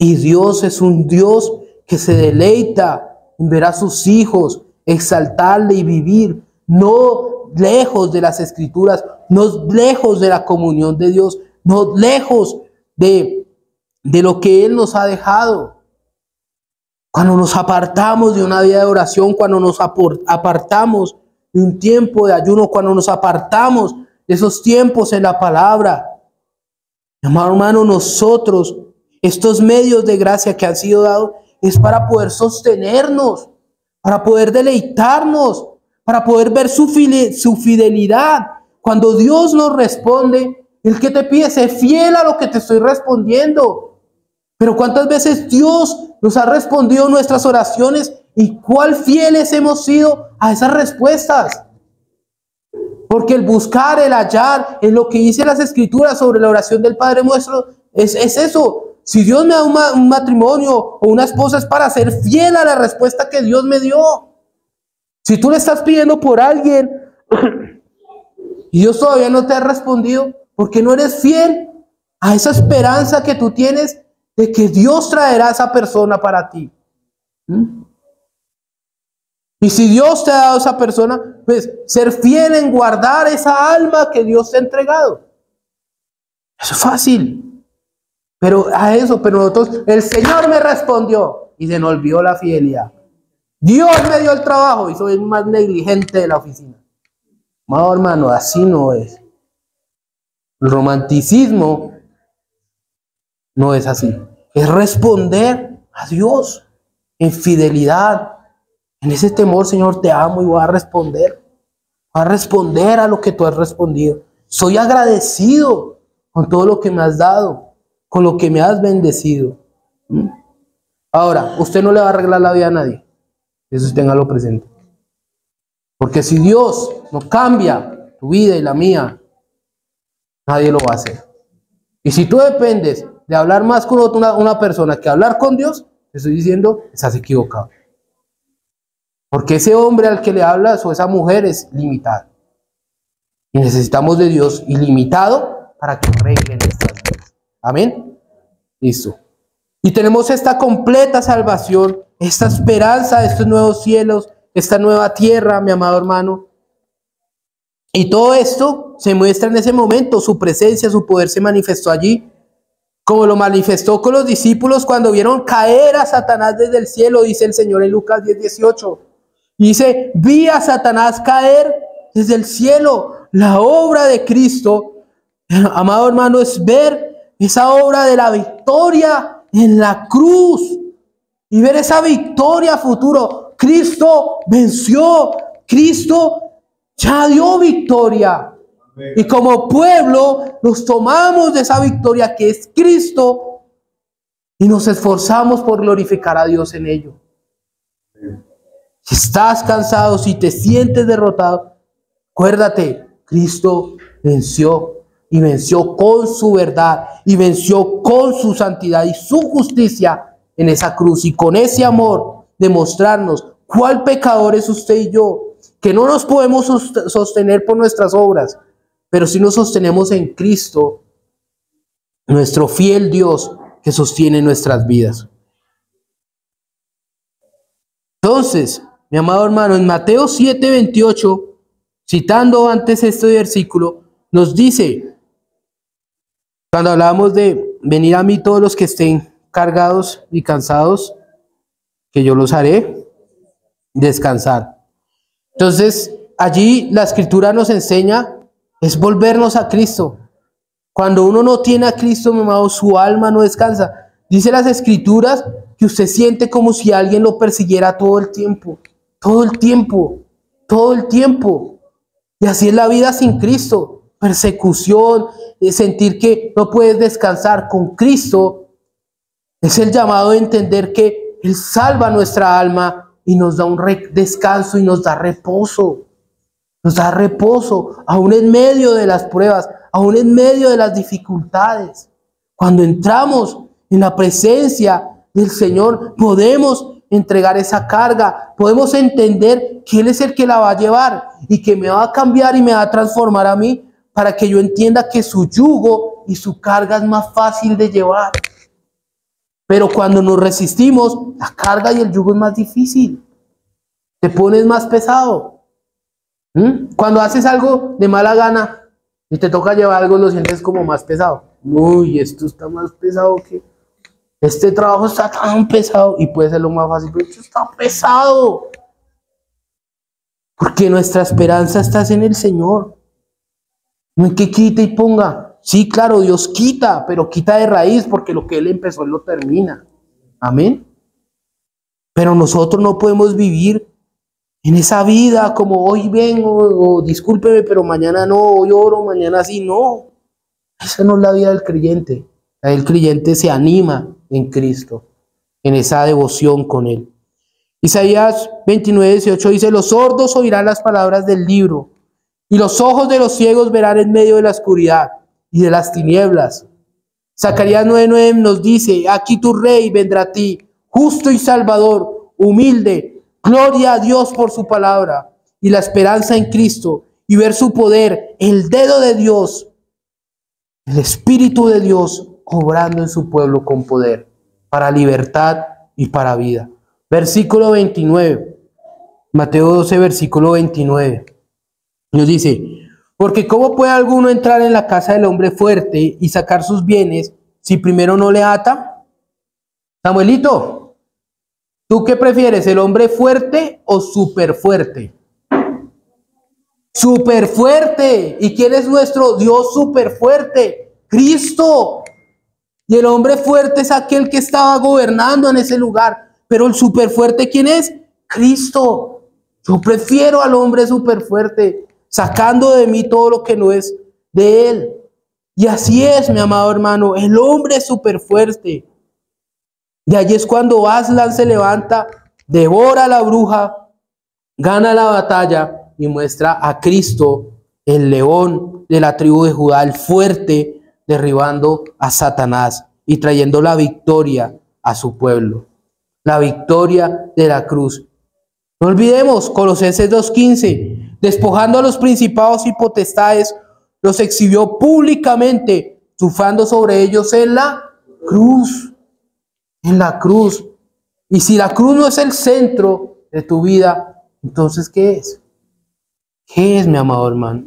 Y Dios es un Dios que se deleita en ver a sus hijos, exaltarle y vivir, no lejos de las Escrituras, no lejos de la comunión de Dios, no lejos de lo que Él nos ha dejado. Cuando nos apartamos de una vida de oración, cuando nos apartamos de un tiempo de ayuno, cuando nos apartamos de esos tiempos en la palabra, amado hermano, nosotros, estos medios de gracia que han sido dados, es para poder sostenernos, para poder deleitarnos, para poder ver su fidelidad. Cuando Dios nos responde, el que te pide, sé fiel a lo que te estoy respondiendo. Pero ¿cuántas veces Dios nos ha respondido nuestras oraciones y cuál fieles hemos sido a esas respuestas? Porque el buscar, el hallar, en lo que dice las Escrituras sobre la oración del Padre nuestro, es eso. Si Dios me da un matrimonio o una esposa, es para ser fiel a la respuesta que Dios me dio. Si tú le estás pidiendo por alguien y Dios todavía no te ha respondido, ¿por qué no eres fiel a esa esperanza que tú tienes de que Dios traerá a esa persona para ti? Y si Dios te ha dado a esa persona, pues ser fiel en guardar esa alma que Dios te ha entregado. Eso es fácil. Pero nosotros, el Señor me respondió y se nos olvidó la fidelidad. Dios me dio el trabajo y soy más negligente de la oficina. No, hermano, así no es. El romanticismo no es así. Es responder a Dios en fidelidad. En ese temor, Señor, te amo y voy a responder. Voy a responder a lo que tú has respondido. Soy agradecido con todo lo que me has dado, con lo que me has bendecido. Ahora, usted no le va a arreglar la vida a nadie. Eso téngalo presente. Porque si Dios no cambia tu vida y la mía, nadie lo va a hacer. Y si tú dependes de hablar más con una persona que hablar con Dios, te estoy diciendo, estás equivocado. Porque ese hombre al que le hablas o esa mujer es limitada. Y necesitamos de Dios ilimitado para que arregle nuestras vidas. Amén. Listo. Y tenemos esta completa salvación, esta esperanza de estos nuevos cielos, esta nueva tierra, mi amado hermano. Y todo esto se muestra en ese momento, su presencia, su poder se manifestó allí, como lo manifestó con los discípulos cuando vieron caer a Satanás desde el cielo, dice el Señor en Lucas 10:18. Dice, vi a Satanás caer desde el cielo. La obra de Cristo, amado hermano, es ver esa obra de la victoria en la cruz y ver esa victoria a futuro. Cristo venció, Cristo ya dio victoria. Y como pueblo nos tomamos de esa victoria que es Cristo y nos esforzamos por glorificar a Dios en ello. Si estás cansado, si te sientes derrotado, acuérdate, Cristo venció y venció con su verdad y venció con su santidad y su justicia en esa cruz, y con ese amor demostrarnos cuál pecador es usted y yo, que no nos podemos sostener por nuestras obras, pero si nos sostenemos en Cristo, nuestro fiel Dios que sostiene nuestras vidas. Entonces, mi amado hermano, en Mateo 7:28, citando antes este versículo, nos dice, cuando hablamos de venir a mí todos los que estén cargados y cansados, que yo los haré descansar. Entonces, allí la Escritura nos enseña es volvernos a Cristo. Cuando uno no tiene a Cristo, mi amado, su alma no descansa. Dice las Escrituras que usted siente como si alguien lo persiguiera todo el tiempo. Todo el tiempo. Todo el tiempo. Y así es la vida sin Cristo. Persecución, sentir que no puedes descansar. Con Cristo es el llamado de entender que Él salva nuestra alma y nos da un descanso y nos da reposo. Nos da reposo, aún en medio de las pruebas, aún en medio de las dificultades. Cuando entramos en la presencia del Señor, podemos entregar esa carga, podemos entender que Él es el que la va a llevar y que me va a cambiar y me va a transformar a mí para que yo entienda que su yugo y su carga es más fácil de llevar. Pero cuando nos resistimos, la carga y el yugo es más difícil. Te pones más pesado. Cuando haces algo de mala gana y te toca llevar algo, lo sientes como más pesado. Uy, esto está más pesado que... Este trabajo está tan pesado y puede ser lo más fácil, pero esto está pesado. Porque nuestra esperanza está en el Señor. No en que quite y ponga. Sí, claro, Dios quita, pero quita de raíz porque lo que Él empezó, Él lo termina. Amén. Pero nosotros no podemos vivir en esa vida como hoy vengo, o discúlpeme, pero mañana no, hoy oro, mañana sí, no. Esa no es la vida del creyente. El creyente se anima en Cristo, en esa devoción con Él. Isaías 29:18 dice, los sordos oirán las palabras del libro, y los ojos de los ciegos verán en medio de la oscuridad y de las tinieblas. Zacarías 9:9 nos dice, aquí tu rey vendrá a ti, justo y salvador, humilde. Gloria a Dios por su palabra y la esperanza en Cristo y ver su poder, el dedo de Dios, el Espíritu de Dios obrando en su pueblo con poder para libertad y para vida. Versículo 29, Mateo 12, versículo 29, nos dice, porque ¿cómo puede alguno entrar en la casa del hombre fuerte y sacar sus bienes si primero no le ata? Samuelito, ¿Tú qué prefieres, el hombre fuerte o súper fuerte? Súper fuerte. ¿Y quién es nuestro Dios súper fuerte? Cristo. Y el hombre fuerte es aquel que estaba gobernando en ese lugar. Pero el súper fuerte, ¿quién es? Cristo. Yo prefiero al hombre súper fuerte, sacando de mí todo lo que no es de él. Y así es, mi amado hermano, el hombre súper fuerte. Y allí es cuando Aslan se levanta, devora a la bruja, gana la batalla y muestra a Cristo, el león de la tribu de Judá, el fuerte, derribando a Satanás y trayendo la victoria a su pueblo. La victoria de la cruz. No olvidemos, Colosenses 2:15, despojando a los principados y potestades, los exhibió públicamente, triunfando sobre ellos en la cruz. En la cruz. Y si la cruz no es el centro de tu vida, entonces ¿qué es? ¿Qué es, mi amado hermano?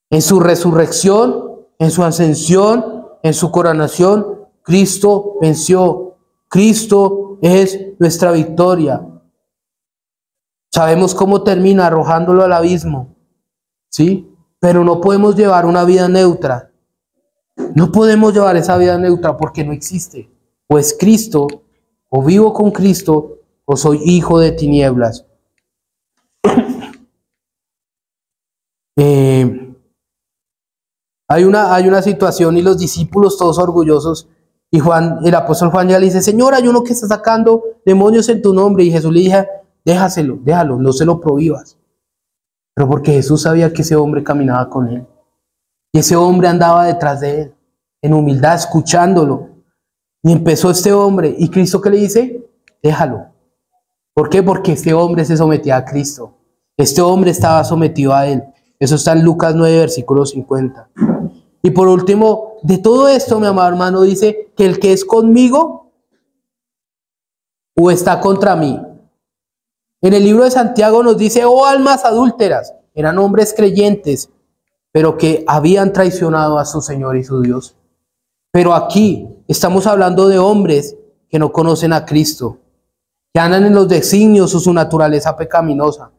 En su resurrección, en su ascensión, en su coronación, Cristo venció. Cristo es nuestra victoria. Sabemos cómo termina, arrojándolo al abismo, ¿sí? Pero no podemos llevar una vida neutra. No podemos llevar esa vida neutra porque no existe. O es Cristo, o vivo con Cristo, o soy hijo de tinieblas. Hay una situación y los discípulos todos orgullosos, y el apóstol Juan ya le dice: Señor, hay uno que está sacando demonios en tu nombre. Y Jesús le dice: déjalo, no se lo prohíbas. Pero porque Jesús sabía que ese hombre caminaba con él. Y ese hombre andaba detrás de él, en humildad, escuchándolo. Y empezó este hombre, y Cristo, ¿qué le dice? Déjalo. ¿Por qué? Porque este hombre se sometía a Cristo. Este hombre estaba sometido a él. Eso está en Lucas 9, versículo 50. Y por último, de todo esto, mi amado hermano, dice que el que es conmigo o está contra mí. En el libro de Santiago nos dice: oh almas adúlteras, eran hombres creyentes, pero que habían traicionado a su Señor y su Dios. Pero aquí estamos hablando de hombres que no conocen a Cristo, que andan en los designios o su naturaleza pecaminosa,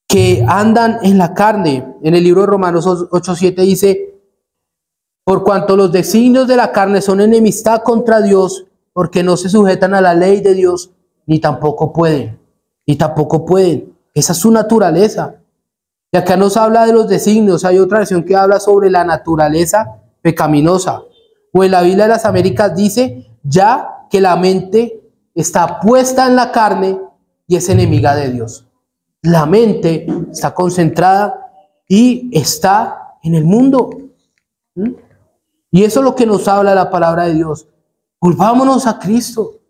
que andan en la carne. En el libro de Romanos 8:7 dice: por cuanto los designios de la carne son enemistad contra Dios, porque no se sujetan a la ley de Dios, ni tampoco pueden. Esa es su naturaleza. Y acá nos habla de los designios. Hay otra versión que habla sobre la naturaleza pecaminosa. O en la Biblia de las Américas dice: ya que la mente está puesta en la carne y es enemiga de Dios. La mente está concentrada y está en el mundo. Y eso es lo que nos habla la palabra de Dios. Volvámonos a Cristo.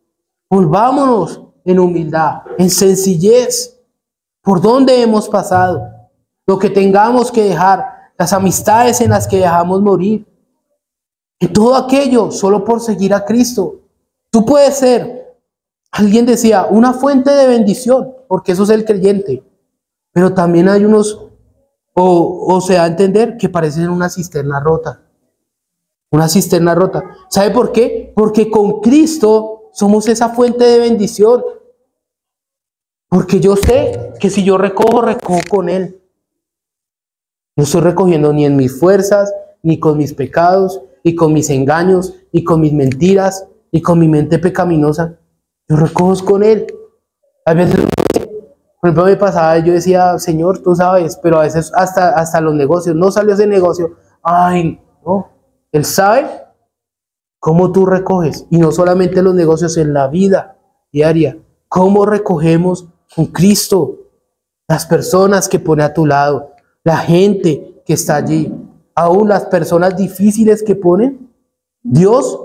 Volvámonos en humildad, en sencillez. ¿Por dónde hemos pasado? Lo que tengamos que dejar, las amistades en las que dejamos morir, y todo aquello solo por seguir a Cristo. Tú puedes ser, alguien decía, una fuente de bendición, porque eso es el creyente, pero también hay unos, o se da a entender que parecen una cisterna rota. Una cisterna rota. ¿Sabe por qué? Porque con Cristo somos esa fuente de bendición. Porque yo sé que si yo recojo con Él. No estoy recogiendo ni en mis fuerzas, ni con mis pecados, ni con mis engaños, ni con mis mentiras, ni con mi mente pecaminosa. Yo recojo con Él. A veces, por ejemplo, me pasaba, yo decía: Señor, tú sabes, pero a veces hasta los negocios, no salió ese negocio. Ay, no. Él sabe cómo tú recoges. Y no solamente los negocios, en la vida diaria. Cómo recogemos con Cristo. Las personas que pone a tu lado. La gente que está allí, aún las personas difíciles que ponen, Dios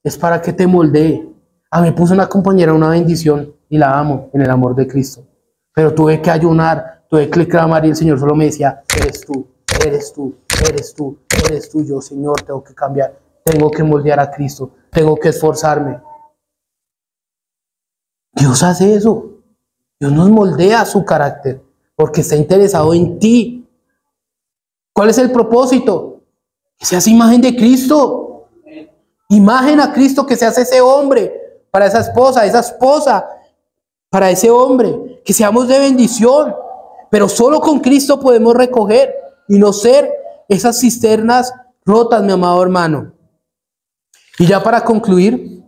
es para que te moldee. A mí me puso una compañera una bendición y la amo en el amor de Cristo. Pero tuve que ayunar, tuve que clamar y el Señor solo me decía: eres tú, eres tú, eres tú, eres tú. Yo, Señor, tengo que cambiar, tengo que moldear a Cristo, tengo que esforzarme. Dios hace eso. Dios nos moldea su carácter porque está interesado en ti. ¿Cuál es el propósito? Que seas imagen de Cristo. Imagen a Cristo, que seas ese hombre para esa esposa para ese hombre, que seamos de bendición. Pero solo con Cristo podemos recoger y no ser esas cisternas rotas, mi amado hermano. Y ya para concluir,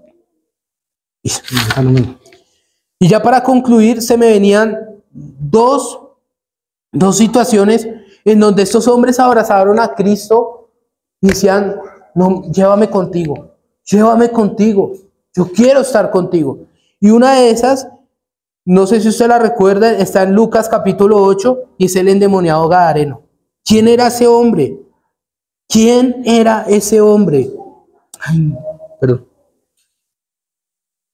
se me venían dos situaciones en donde estos hombres abrazaron a Cristo y decían: no, llévame contigo, yo quiero estar contigo. Y una de esas, no sé si usted la recuerda, está en Lucas capítulo 8 y es el endemoniado gadareno. ¿Quién era ese hombre? ¿Quién era ese hombre? Ay, perdón.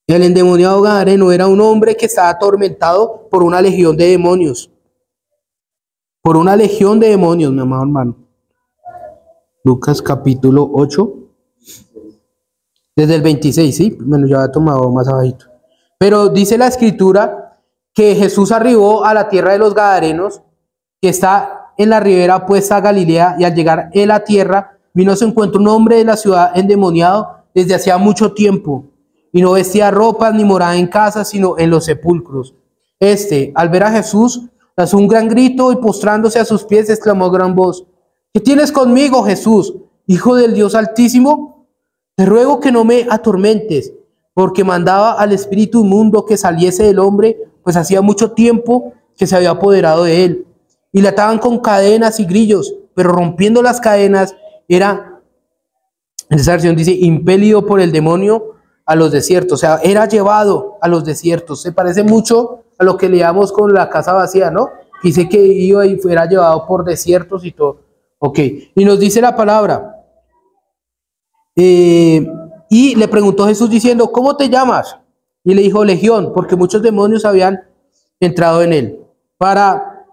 El endemoniado gadareno era un hombre que estaba atormentado por una legión de demonios. Por una legión de demonios, mi amado hermano. Lucas capítulo 8. Desde el 26, ¿sí? Bueno, ya había tomado más abajito. Pero dice la escritura que Jesús arribó a la tierra de los Gadarenos, que está en la ribera opuesta a Galilea, y al llegar en la tierra, vino a su encuentro un hombre de la ciudad endemoniado desde hacía mucho tiempo, y no vestía ropas ni moraba en casa, sino en los sepulcros. Al ver a Jesús, lanzó un gran grito y postrándose a sus pies, exclamó a gran voz: ¿qué tienes conmigo, Jesús, Hijo del Dios Altísimo? Te ruego que no me atormentes, porque mandaba al espíritu inmundo que saliese del hombre, pues hacía mucho tiempo que se había apoderado de él. Y le ataban con cadenas y grillos, pero rompiendo las cadenas, era, en esa versión dice, impelido por el demonio a los desiertos. O sea, era llevado a los desiertos. Se parece mucho a lo que leíamos con la casa vacía, ¿no? Dice que iba y fuera llevado por desiertos y todo. Ok, y nos dice la palabra. Y le preguntó Jesús diciendo: ¿cómo te llamas? Y le dijo: Legión, porque muchos demonios habían entrado en él. Para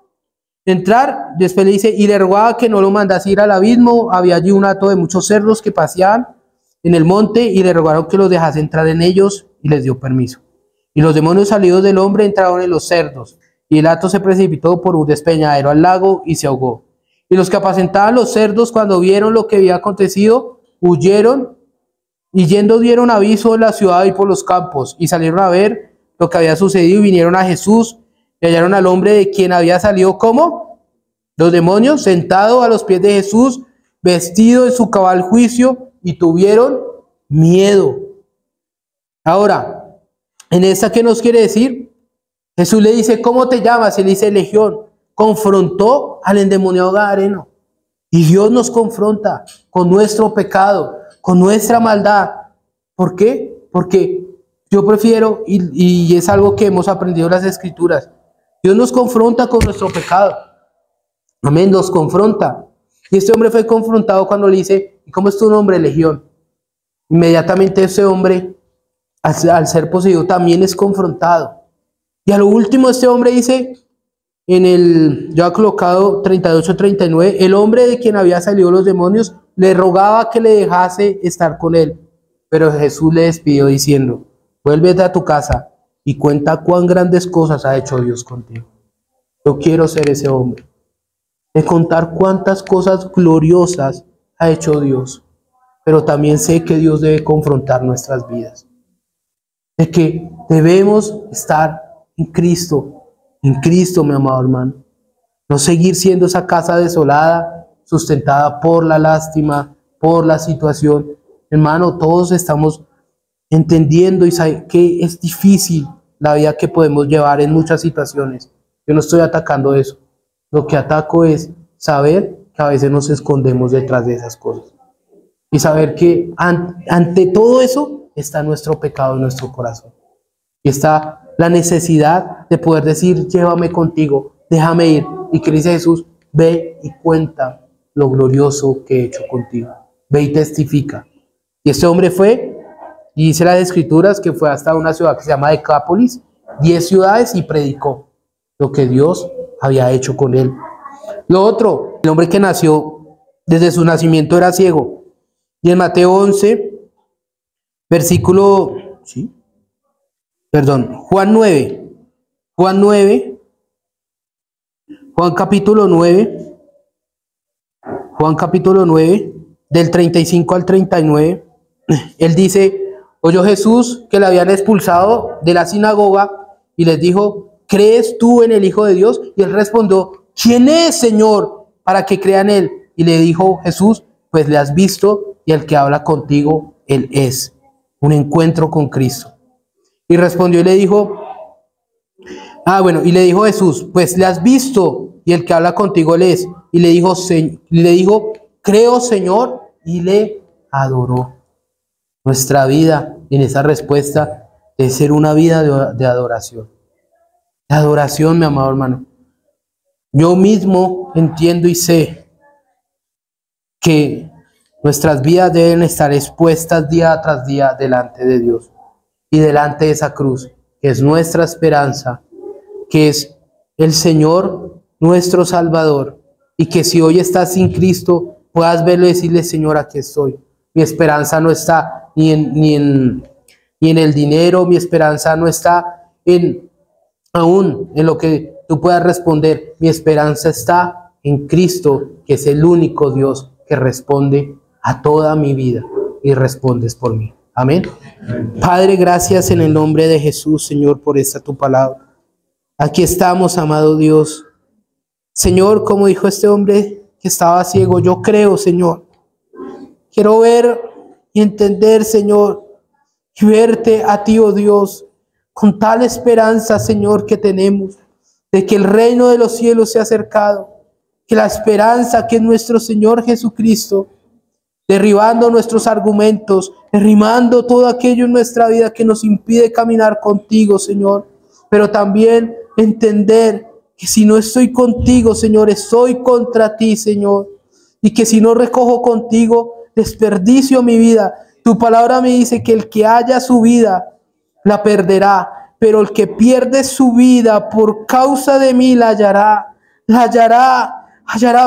entrar, después le dice: y le rogaba que no lo mandase ir al abismo. Había allí un hato de muchos cerdos que paseaban en el monte, y le rogaron que los dejase entrar en ellos, y les dio permiso. Y los demonios salidos del hombre entraron en los cerdos, y el hato se precipitó por un despeñadero al lago y se ahogó. Y los que apacentaban los cerdos, cuando vieron lo que había acontecido, huyeron, y yendo dieron aviso en la ciudad y por los campos, y salieron a ver lo que había sucedido, y vinieron a Jesús, y hallaron al hombre de quien había salido, ¿cómo? Los demonios, sentado a los pies de Jesús, vestido en su cabal juicio, y tuvieron miedo. Ahora, en esta, ¿qué nos quiere decir? Jesús le dice: ¿cómo te llamas? Y le dice: Legión. Confrontó al endemoniado gadareno. Y Dios nos confronta con nuestro pecado, con nuestra maldad. ¿Por qué? Porque yo prefiero, y es algo que hemos aprendido en las Escrituras, Dios nos confronta con nuestro pecado. Amén, nos confronta. Y este hombre fue confrontado cuando le dice: ¿y cómo es tu nombre, Legión? Inmediatamente ese hombre, al ser poseído, también es confrontado. Y a lo último este hombre dice, yo he colocado 38-39, el hombre de quien había salido los demonios le rogaba que le dejase estar con él. Pero Jesús le despidió diciendo: vuélvete a tu casa y cuenta cuán grandes cosas ha hecho Dios contigo. Yo quiero ser ese hombre, de contar cuántas cosas gloriosas ha hecho Dios. Pero también sé que Dios debe confrontar nuestras vidas, de que debemos estar en Cristo, mi amado hermano. No seguir siendo esa casa desolada, sustentada por la lástima, por la situación. Hermano, todos estamos entendiendo y saben que es difícil la vida que podemos llevar en muchas situaciones. Yo no estoy atacando eso. Lo que ataco es saber que a veces nos escondemos detrás de esas cosas. Y saber que ante todo eso está nuestro pecado en nuestro corazón. Y está la necesidad de poder decir: llévame contigo, déjame ir. Y que dice Jesús: ve y cuenta lo glorioso que he hecho contigo. Ve y testifica. Y este hombre fue, y dice las Escrituras que fue hasta una ciudad que se llama Decápolis, 10 ciudades, y predicó lo que Dios había hecho con él. Lo otro, el hombre que nació, desde su nacimiento era ciego. Y en Mateo 11, versículo, ¿sí? Perdón, Juan capítulo 9, del 35 al 39, él dice, oyó Jesús que le habían expulsado de la sinagoga y les dijo, ¿crees tú en el Hijo de Dios? Y él respondió, ¿quién es, Señor, para que crea en él? Y le dijo Jesús, pues le has visto y el que habla contigo, él es. Un encuentro con Cristo. Y respondió y le dijo, y le dijo Jesús, pues le has visto y el que habla contigo él es. Y le dijo, creo, Señor, y le adoró. Nuestra vida en esa respuesta debe ser una vida de adoración. De adoración, mi amado hermano. Yo mismo entiendo y sé que nuestras vidas deben estar expuestas día tras día delante de Dios y delante de esa cruz, que es nuestra esperanza, que es el Señor, nuestro Salvador, y que si hoy estás sin Cristo, puedas verlo y decirle, Señor, aquí estoy. Mi esperanza no está ni en el dinero, mi esperanza no está aún en lo que tú puedas responder. Mi esperanza está en Cristo, que es el único Dios que responde a toda mi vida y respondes por mí. Amén. Padre, gracias en el nombre de Jesús, Señor, por esta tu palabra. Aquí estamos, amado Dios. Señor, como dijo este hombre que estaba ciego, yo creo, Señor. Quiero ver y entender, Señor, y verte a ti, oh Dios, con tal esperanza, Señor, que tenemos, de que el reino de los cielos se ha acercado, que la esperanza que es nuestro Señor Jesucristo, derribando nuestros argumentos, derribando todo aquello en nuestra vida que nos impide caminar contigo, Señor, pero también entender que si no estoy contigo, Señor, estoy contra ti, Señor, y que si no recojo contigo, desperdicio mi vida. Tu palabra me dice que el que haya su vida, la perderá, pero el que pierde su vida por causa de mí, la hallará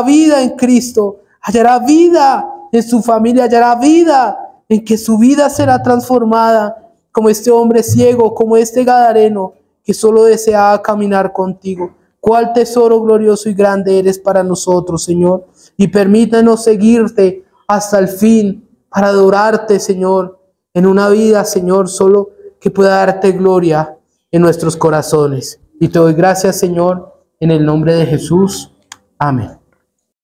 vida en Cristo, hallará vida en su familia, hallará vida en que su vida será transformada, como este hombre ciego, como este gadareno, que solo deseaba caminar contigo. Cuál tesoro glorioso y grande eres para nosotros, Señor, y permítanos seguirte hasta el fin, para adorarte, Señor, en una vida, Señor, solo que pueda darte gloria en nuestros corazones. Y te doy gracias, Señor, en el nombre de Jesús. Amén.